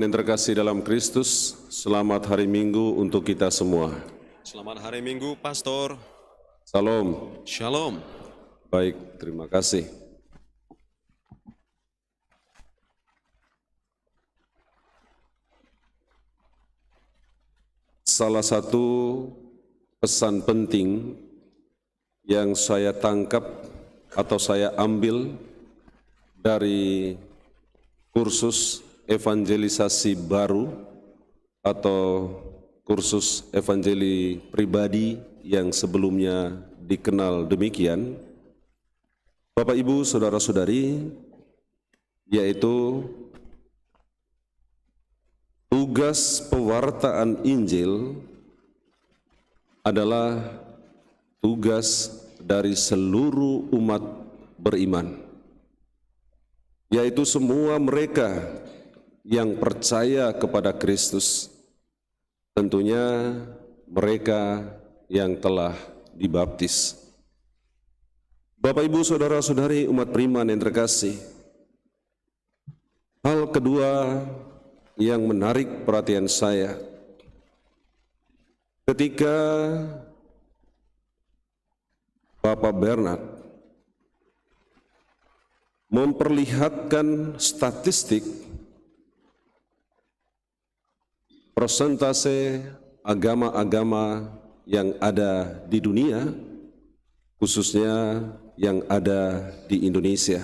Yang terkasih dalam Kristus, selamat hari Minggu untuk kita semua. Selamat hari Minggu, Pastor. Salam. Shalom. Baik, terima kasih. Salah satu pesan penting yang saya tangkap atau saya ambil dari kursus evangelisasi baru atau kursus evangeli pribadi yang sebelumnya dikenal demikian, Bapak Ibu Saudara-saudari, yaitu tugas pewartaan Injil adalah tugas dari seluruh umat beriman, yaitu semua mereka yang percaya kepada Kristus, tentunya mereka yang telah dibaptis. Bapak Ibu Saudara-saudari umat beriman yang terkasih, hal kedua yang menarik perhatian saya ketika Bapak Bernard memperlihatkan statistik persentase agama-agama yang ada di dunia, khususnya yang ada di Indonesia.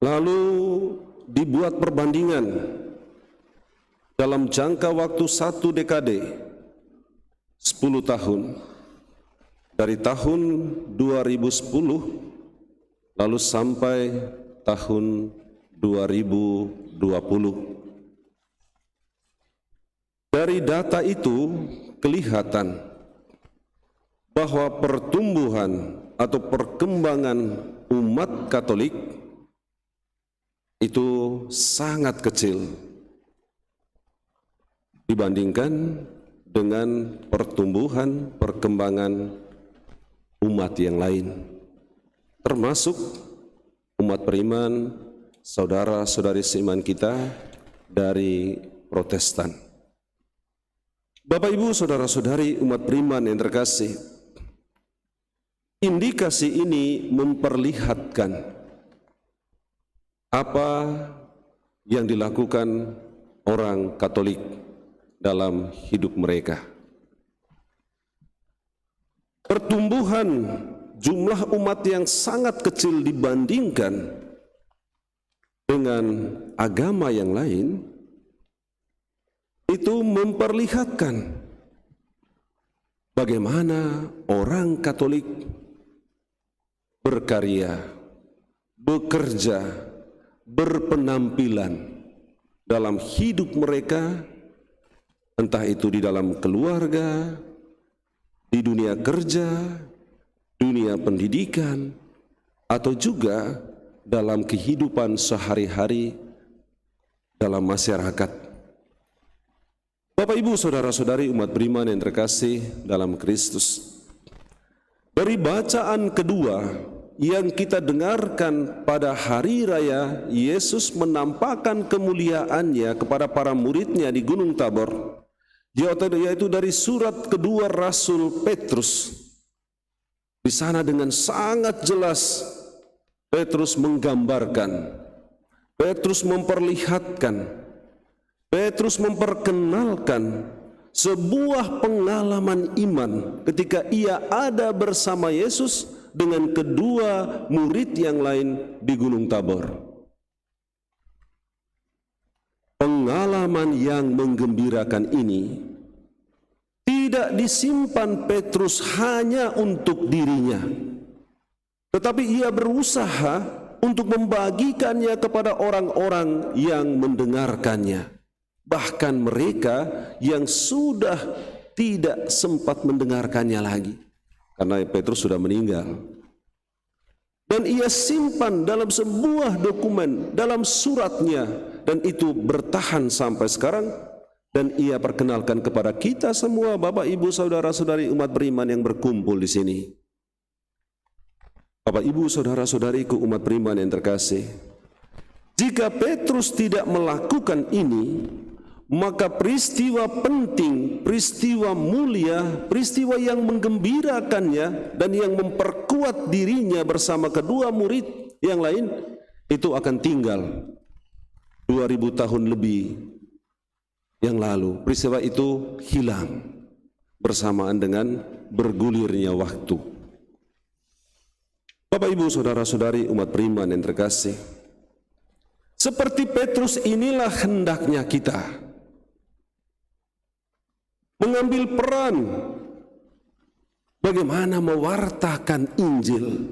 Lalu dibuat perbandingan dalam jangka waktu 1 dekade, 10 tahun, dari tahun 2010 lalu sampai tahun 2020. Dari data itu kelihatan bahwa pertumbuhan atau perkembangan umat Katolik itu sangat kecil dibandingkan dengan pertumbuhan perkembangan umat yang lain, termasuk umat beriman, saudara-saudari seiman kita dari Protestan. Bapak Ibu Saudara-saudari umat beriman yang terkasih, indikasi ini memperlihatkan apa yang dilakukan orang Katolik dalam hidup mereka. Pertumbuhan jumlah umat yang sangat kecil dibandingkan dengan agama yang lain itu memperlihatkan bagaimana orang Katolik berkarya, bekerja, berpenampilan dalam hidup mereka, entah itu di dalam keluarga, di dunia kerja, dunia pendidikan, atau juga dalam kehidupan sehari-hari dalam masyarakat. Bapak Ibu Saudara-saudari umat beriman yang terkasih dalam Kristus, dari bacaan kedua yang kita dengarkan pada hari raya Yesus menampakkan kemuliaannya kepada para muridnya di Gunung Tabor, yaitu dari surat kedua Rasul Petrus. Di sana dengan sangat jelas Petrus menggambarkan, Petrus memperlihatkan, Petrus memperkenalkan sebuah pengalaman iman ketika ia ada bersama Yesus dengan kedua murid yang lain di Gunung Tabor. Pengalaman yang menggembirakan ini tidak disimpan Petrus hanya untuk dirinya, tetapi ia berusaha untuk membagikannya kepada orang-orang yang mendengarkannya. Bahkan mereka yang sudah tidak sempat mendengarkannya lagi, karena Petrus sudah meninggal. Dan ia simpan dalam sebuah dokumen, dalam suratnya, dan itu bertahan sampai sekarang. Dan ia perkenalkan kepada kita semua, Bapak Ibu Saudara-saudari umat beriman yang berkumpul di sini. Bapak Ibu Saudara-saudariku umat beriman yang terkasih, Jika Petrus tidak melakukan ini, maka peristiwa penting, peristiwa mulia, peristiwa yang menggembirakannya dan yang memperkuat dirinya bersama kedua murid yang lain itu akan tinggal 2000 tahun lebih yang lalu. Peristiwa itu hilang bersamaan dengan bergulirnya waktu. Bapak, Ibu, saudara-saudari umat beriman yang terkasih, seperti Petrus inilah hendaknya kita mengambil peran bagaimana mewartakan Injil,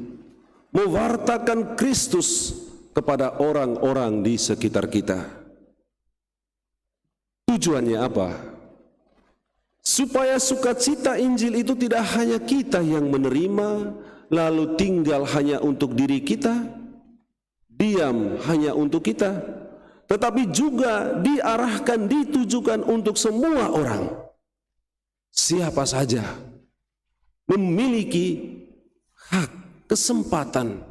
mewartakan Kristus kepada orang-orang di sekitar kita. Tujuannya apa? Supaya sukacita Injil itu tidak hanya kita yang menerima, lalu tinggal hanya untuk diri kita, diam hanya untuk kita, tetapi juga diarahkan, ditujukan untuk semua orang. Siapa saja memiliki hak, kesempatan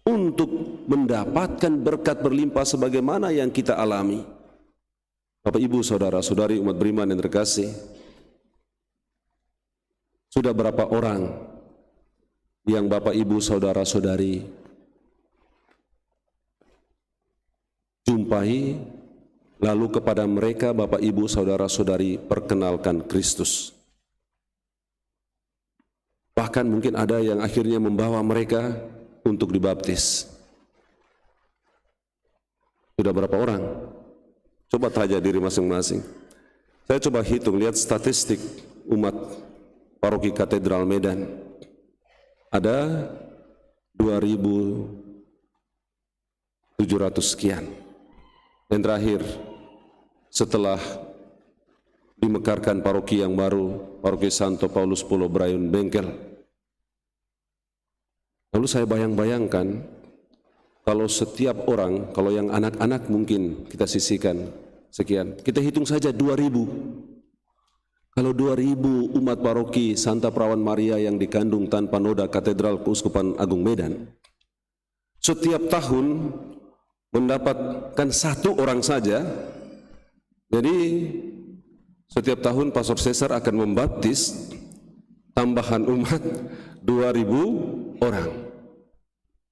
untuk mendapatkan berkat berlimpah sebagaimana yang kita alami. Bapak, Ibu, saudara-saudari umat beriman yang terkasih, sudah berapa orang yang Bapak, Ibu, saudara-saudari jumpai, lalu kepada mereka Bapak, Ibu, saudara-saudari perkenalkan Kristus? Bahkan mungkin ada yang akhirnya membawa mereka untuk dibaptis. Sudah berapa orang? Coba tanya diri masing-masing. Saya coba hitung, lihat statistik umat Paroki Katedral Medan. Ada 2.700 sekian. Dan terakhir, setelah dimekarkan paroki yang baru, Paroki Santo Paulus Pulau Brayun Bengkel, lalu saya bayang-bayangkan, kalau setiap orang, kalau yang anak-anak mungkin kita sisihkan sekian, kita hitung saja 2.000. Kalau 2.000 umat paroki Santa Perawan Maria yang dikandung tanpa noda Katedral Keuskupan Agung Medan, setiap tahun mendapatkan satu orang saja, jadi setiap tahun Pastor Cesar akan membaptis tambahan umat 2.000 orang.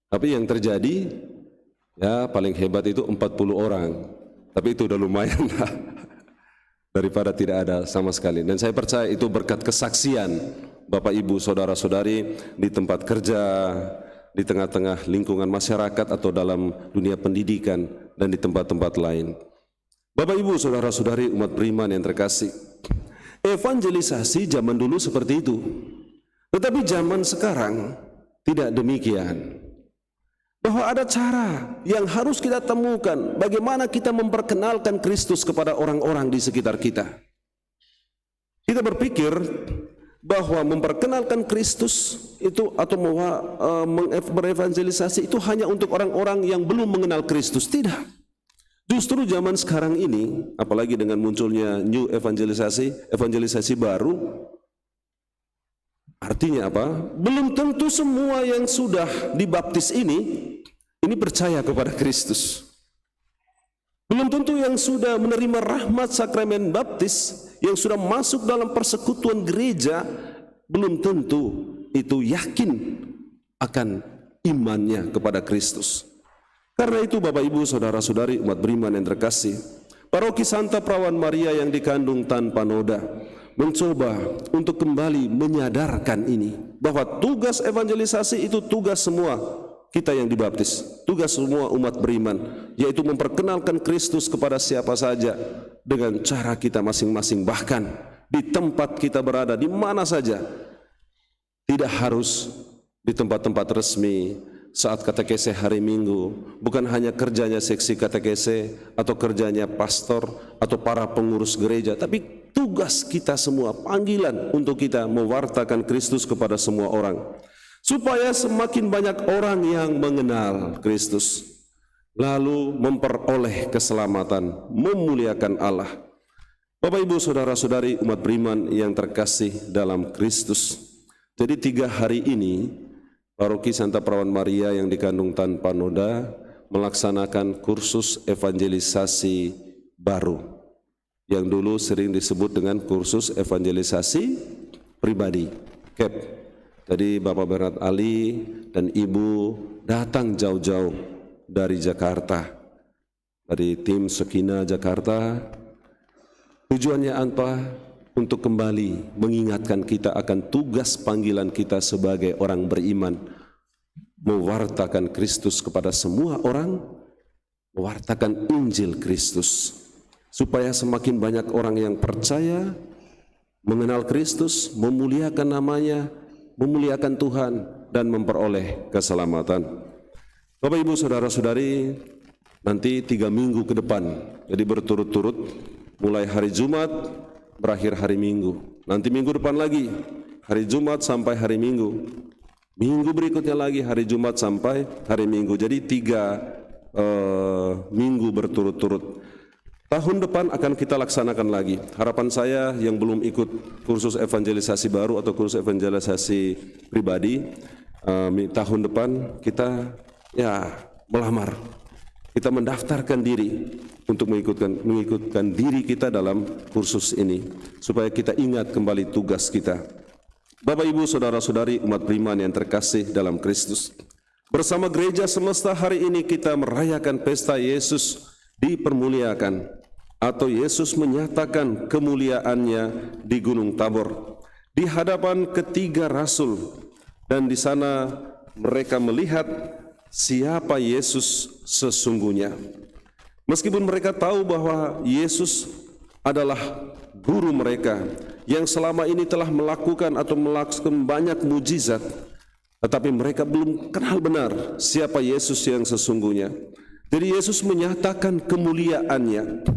Tapi yang terjadi, ya paling hebat itu 40 orang. Tapi itu udah lumayan lah, daripada tidak ada sama sekali. Dan saya percaya itu berkat kesaksian Bapak, Ibu, saudara-saudari di tempat kerja, di tengah-tengah lingkungan masyarakat atau dalam dunia pendidikan dan di tempat-tempat lain. Bapak, Ibu, saudara-saudari umat beriman yang terkasih, evangelisasi zaman dulu seperti itu. Tetapi zaman sekarang tidak demikian. Bahwa ada cara yang harus kita temukan bagaimana kita memperkenalkan Kristus kepada orang-orang di sekitar kita. Kita berpikir bahwa memperkenalkan Kristus itu atau berevangelisasi itu hanya untuk orang-orang yang belum mengenal Kristus. Tidak. Justru zaman sekarang ini, apalagi dengan munculnya new evangelisasi baru, artinya apa? Belum tentu semua yang sudah dibaptis ini percaya kepada Kristus. Belum tentu yang sudah menerima rahmat sakramen baptis, yang sudah masuk dalam persekutuan gereja, belum tentu itu yakin akan imannya kepada Kristus. Karena itu Bapak, Ibu, saudara-saudari umat beriman yang terkasih, Paroki Santa Perawan Maria yang dikandung tanpa noda mencoba untuk kembali menyadarkan ini, bahwa tugas evangelisasi itu tugas semua kita yang dibaptis, tugas semua umat beriman, yaitu memperkenalkan Kristus kepada siapa saja dengan cara kita masing-masing, bahkan di tempat kita berada, di mana saja. Tidak harus di tempat-tempat resmi, saat katekese hari Minggu, bukan hanya kerjanya seksi katekese atau kerjanya pastor atau para pengurus gereja, tapi tugas kita semua, panggilan untuk kita mewartakan Kristus kepada semua orang, supaya semakin banyak orang yang mengenal Kristus, lalu memperoleh keselamatan, memuliakan Allah. Bapak, Ibu, saudara-saudari umat beriman yang terkasih dalam Kristus, jadi 3 hari ini Paroki Santa Perawan Maria yang dikandung tanpa noda melaksanakan kursus evangelisasi baru yang dulu sering disebut dengan kursus evangelisasi pribadi, KEP. Jadi Bapak Bernard Ali dan Ibu datang jauh-jauh dari Jakarta, dari tim Sekina Jakarta. Tujuannya apa? Untuk kembali mengingatkan kita akan tugas panggilan kita sebagai orang beriman, mewartakan Kristus kepada semua orang, mewartakan Injil Kristus, supaya semakin banyak orang yang percaya, mengenal Kristus, memuliakan namanya, memuliakan Tuhan, dan memperoleh keselamatan. Bapak Ibu Saudara-saudari, nanti 3 minggu ke depan, jadi berturut-turut, mulai hari Jumat, berakhir hari Minggu. Nanti minggu depan lagi, hari Jumat sampai hari Minggu. Minggu berikutnya lagi hari Jumat sampai hari Minggu. Jadi 3 minggu berturut-turut. Tahun depan akan kita laksanakan lagi. Harapan saya yang belum ikut kursus evangelisasi baru atau kursus evangelisasi pribadi, tahun depan kita melamar. Kita mendaftarkan diri untuk mengikutkan diri kita dalam kursus ini, supaya kita ingat kembali tugas kita. Bapak Ibu Saudara-saudari umat beriman yang terkasih dalam Kristus, bersama gereja semesta hari ini kita merayakan pesta Yesus dipermuliakan, atau Yesus menyatakan kemuliaannya di Gunung Tabor di hadapan ketiga rasul, dan di sana mereka melihat siapa Yesus sesungguhnya. Meskipun mereka tahu bahwa Yesus adalah guru mereka yang selama ini telah melakukan banyak mujizat, tetapi mereka belum kenal benar siapa Yesus yang sesungguhnya. Jadi Yesus menyatakan kemuliaannya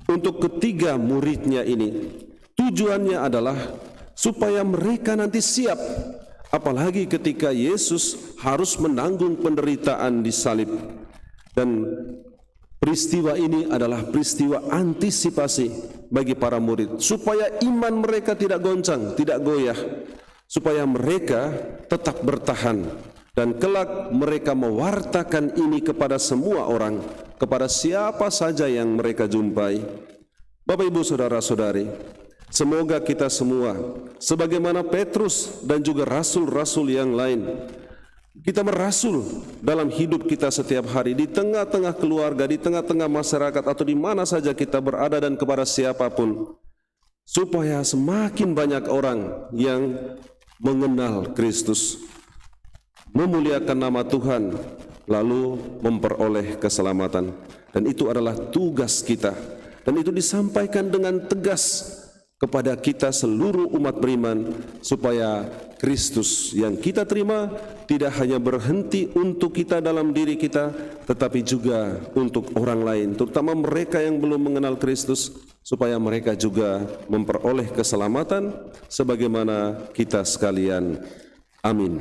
untuk ketiga muridnya ini. Tujuannya adalah supaya mereka nanti siap, apalagi ketika Yesus harus menanggung penderitaan di salib. Dan peristiwa ini adalah peristiwa antisipasi bagi para murid, supaya iman mereka tidak goncang, tidak goyah, supaya mereka tetap bertahan, dan kelak mereka mewartakan ini kepada semua orang, kepada siapa saja yang mereka jumpai. Bapak Ibu Saudara-saudari, semoga kita semua, sebagaimana Petrus dan juga rasul-rasul yang lain, kita merasul dalam hidup kita setiap hari, di tengah-tengah keluarga, di tengah-tengah masyarakat, atau di mana saja kita berada dan kepada siapapun, supaya semakin banyak orang yang mengenal Kristus, memuliakan nama Tuhan, lalu memperoleh keselamatan. Dan itu adalah tugas kita, dan itu disampaikan dengan tegas kepada kita seluruh umat beriman, supaya Kristus yang kita terima tidak hanya berhenti untuk kita dalam diri kita, tetapi juga untuk orang lain, terutama mereka yang belum mengenal Kristus, supaya mereka juga memperoleh keselamatan sebagaimana kita sekalian. Amin.